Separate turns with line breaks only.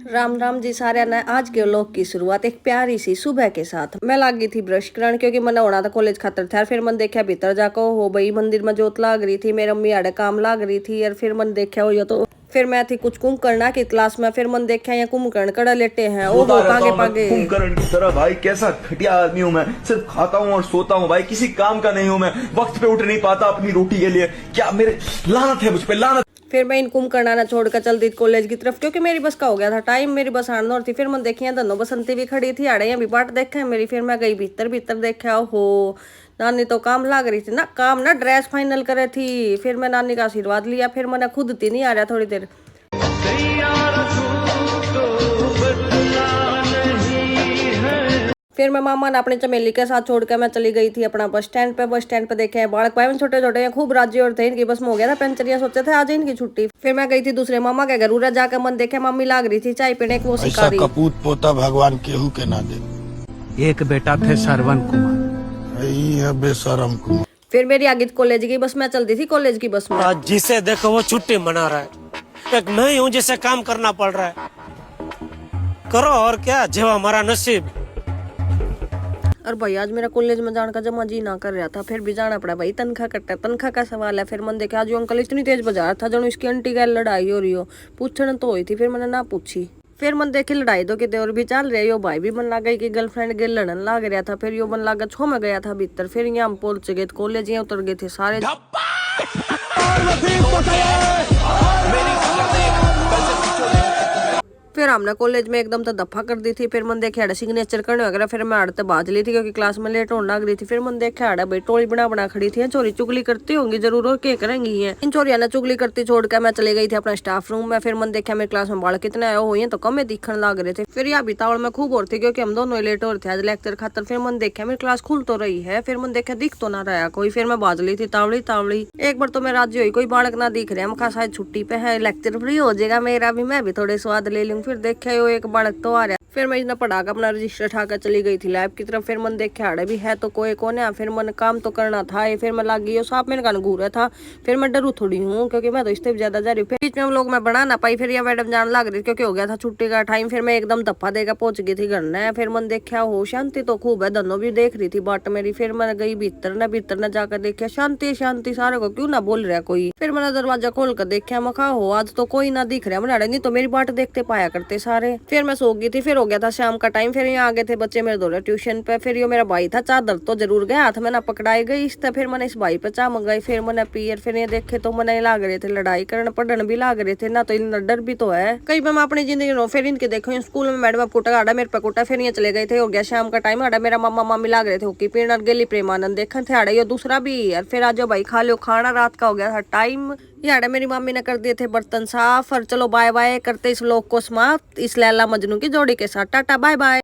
राम राम जी सारे ने। आज के व्लॉग की शुरुआत एक प्यारी सी सुबह के साथ। मैं लागी थी ब्रश करन क्योंकि मैंने होना था कॉलेज खातर था। फिर मन देखा भीतर जाको हो भाई मंदिर में जोत लाग रही थी, मेरी अम्मी आड़े काम लाग रही थी और फिर मन देखा हो तो फिर मैं थी कुछ कुंभकर्ण की क्लास में। फिर मन देखा यहाँ कुंभकर्ण कड़ा लेटे हैं ओ पागे पागे
कुंभकर्ण की तरह। भाई कैसा घटिया आदमी हूँ मैं, सिर्फ खाता हूँ और सोता हूँ भाई, किसी काम का नहीं हूँ मैं, वक्त पे उठ नहीं पाता अपनी रोटी के लिए। क्या मेरे लानत है मुझ पे, लानत।
फिर मैं इन कुंभकर्ण ना छोड़कर चलती कॉलेज की तरफ क्योंकि मेरी बस का हो गया था टाइम, मेरी बस आने और थी। फिर मन देखी दोनों बसंती भी खड़ी थी आड़े यहाँ भी बाट देखा है मेरी। फिर मैं गई भीतर भीतर देखा हो नानी तो काम लाग रही थी ना, काम ना ड्रेस फाइनल करे थी। फिर मैं नानी का आशीर्वाद लिया। फिर मैंने खुद थी नहीं आ रहा थोड़ी देर। फिर मैं मामा ने अपने चमेली के साथ छोड़ के मैं चली गई थी अपना बस स्टैंड पे। बस स्टैंड पे देखे हैं बालक भाई छोटे छोटे खूब राज्य और थे, इनकी बस में हो गया था पंचरिया, सोचे थे आज इनकी छुट्टी। फिर मैं गई थी दूसरे मामा के घर, उरा जाकर मन देखे मम्मी लाग रही थी चाय पीने की, वो सिखा रही।
कपूत पोता भगवान केहू के ना दे।
एक बेटा थे श्रवण कुमार,
यही है बेशरम कुमार।
फिर मेरी आगे कॉलेज की बस में चलती थी, कॉलेज की बस में।
आज जिसे देखो वो छुट्टी मना रहा है, एक मैं हूँ जिसे काम करना पड़ रहा है। करो और क्या, जो हमारा नसीब।
और भाई आज मेरा कॉलेज में जाने का जमा जी ना कर रहा था, फिर भी जाना पड़ा भाई, तनख्वाह कट्टा, तनख्वाह का सवाल है। फिर मन देखा आज अंकल इतनी तेज बजा रहा था जनो इसकी आंटी का लड़ाई हो रही हो, पूछने तो हुई थी। फिर मैंने ना पूछी। फिर मन देखे लड़ाई तो कितने और भी चल रही हो, भाई भी मन लग गई कि गर्लफ्रेंड के लड़न लाग रहा था। फिर यो मन लगा छो में गया था भीतर। फिर यहाँ हम पहुंच गए कॉलेज, यहाँ उतर गए थे सारे। फिर हमने कॉलेज में एकदम तो दफा कर दी थी। फिर मन देखे आड़े सिग्नेचर करने वगैरह। फिर मैं आड़ते बाज ली थी क्योंकि क्लास में लेट होने लग रही थी। फिर मन देखे आड़े भाई टोली बना खड़ी थी, चोरी चुगली करती होंगी जरूर, और क्या करेंगी ये। इन चोरिया ने चुगली करती छोड़ के मैं चली गई थी अपना स्टाफ रूम में। फिर मन देखा मेरी क्लास में बाल कितने आए हुए हैं तो कम दिखने लग रहे थे। फिर यहाँ बितावड़ में खूब और थी क्योंकि हम दोनों लेट हो रहे थे आज लेक्चर खातर। फिर मन देखा मेरी क्लास खुल तो रही है, फिर मन देखा दिख तो ना रहा कोई। फिर मैं बाज ली थी तावड़ी तावड़ी। एक बार तो मैं राजी हुई कोई बालक ना दिख रहा, हम शायद छुट्टी पे है, लेक्चर फ्री हो जाएगा मेरा भी, मैं भी थोड़े स्वाद ले लूँ। फिर देखा एक बालक तो आ रहा। फिर मैं इतना पढ़ा कर अपना रजिस्टर उठाकर चली गई थी लैब की तरफ। फिर मन देखे आड़े भी है तो कोई कौन है। फिर मन काम तो करना था। फिर मैं लागी साहब मेरे कान घूरा था। फिर मैं डरू थोड़ी हूँ क्योंकि मैं तो इससे भी ज्यादा जा रही हूँ। फिर बीच में हम लोग मैं बना ना पाई। फिर यह मैडम जान लग रही क्योंकि हो गया था छुट्टी का टाइम। फिर मैं एकदम धप्पा देकर पहुंच गई थी घर ने। फिर मन देखा हो शांति तो खूब है, दोनों भी देख रही थी बाट मेरी। फिर मैं गई भीतर न जाकर देखा शांति शांति, सारे को क्यों ना बोल रहा कोई। फिर मैंने दरवाजा खोल कर देखा, मैं कहा हो आज तो कोई ना दिख रहा बना, नहीं तो मेरी बाट देखते पाया करते सारे। फिर मैं सो गई थी। फिर हो गया था शाम का टाइम। फिर यहाँ आ गए थे बच्चे मेरे दौरे ट्यूशन पे। फिर यो मेरा भाई था, चादर तो जरूर गया हाथ में ना पकड़ाई गई इससे। फिर मैंने इस भाई पे चा मंगाई। फिर मैंने पियर। फिर ये देखे तो मैंने लाग रहे थे लड़ाई करने, पढ़ने भी लाग रहे थे ना, तो इन डर भी तो है कई बार मैं अपनी जिंदगी में। फिर इनके देखो स्कूल में मैडम कुटा आड़ा मेरे पे कुटा। फिर ये चले गए थे, हो गया शाम का टाइम। आड़ा मेरा मामा मामी लाग रहे थे हॉकी पीण गेली प्रेमानंद देखन थे आड़े, यो दूसरा भी यार। फिर आज भाई खा लो खाना, रात का हो गया था टाइम। यार मेरी मम्मी ने कर दिए थे बर्तन साफ। और चलो बाय बाय करते इस व्लॉग को समाप्त इस लैला मजनू की जोड़ी के साथ। Tata bye bye.